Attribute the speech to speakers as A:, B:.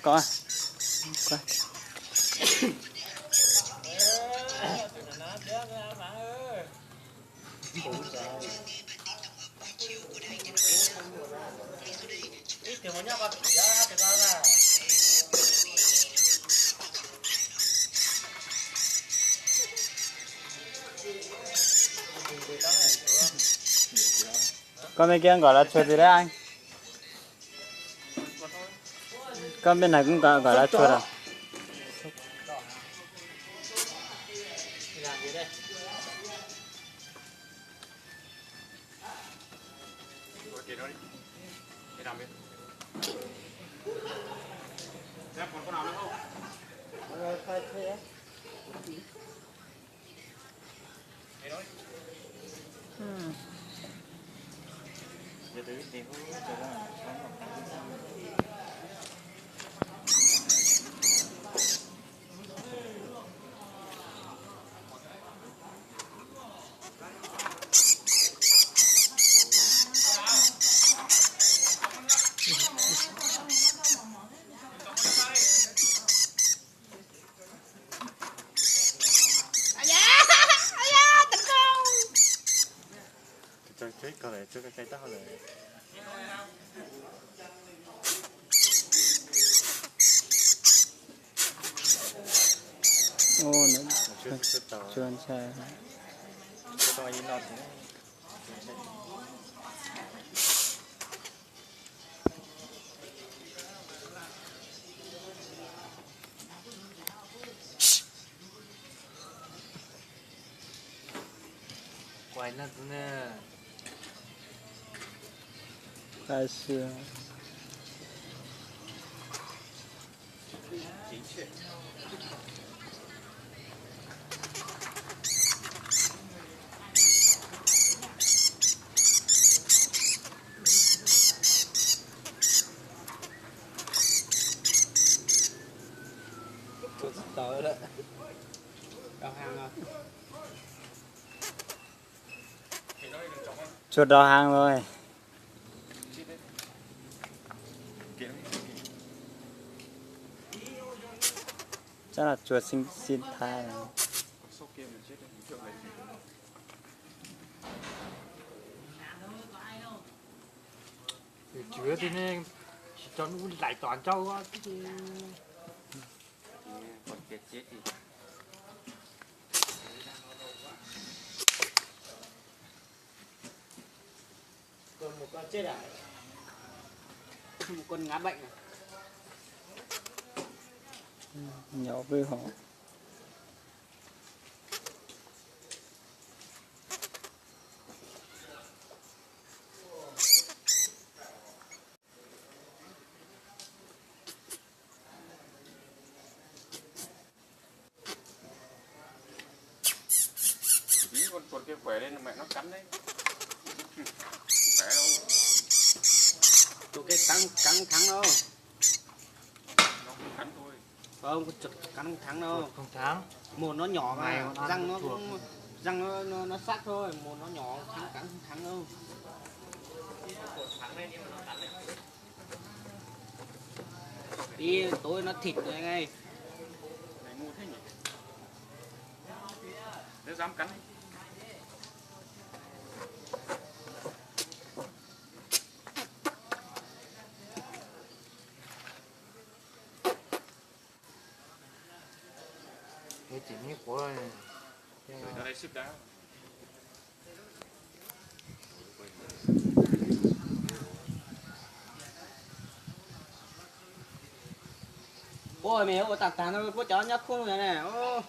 A: Có. Có. Con bên kia gọi là chuột gì đấy anh? Con bên này cũng gọi là chuột à?
B: Chết có lẽ chưa cái tao rồi.
A: Ô nó chuồn xe.
B: Không ai nhìn nó thế. Quay nó nè.
A: Đại sư.
C: Tới đấy. Đào hàng rồi.
A: Chuột đào hàng rồi. Chắc là chuột sinh thai này.
C: Chứa thì nên cho nó lại toàn trâu á.
B: Còn chết chết thì
C: Còn một con chết à? Một con ngã bệnh à?
A: Nhỏ với họ.
B: con kia khỏe lên mẹ nó cắn đấy. Khỏe đâu.
C: Chỗ cái cắn thắng đâu.
B: Nó không cắn thôi.
C: Không, con chuột cắn không thắng đâu.
D: Không thắng.
C: Một nó nhỏ
D: Này,
C: mà răng nó sắc thôi, một nó nhỏ cắn không thắng đâu. Đi tối nó thịt rồi ngay.
B: Này ngu thế nhỉ? Nếu dám cắn.
D: Cái chỉ như của
B: Rồi ra đây ship đá.
C: Ôi mẹ ơi, tạt tàn ơi, có chó nhắc không này nè. Ô.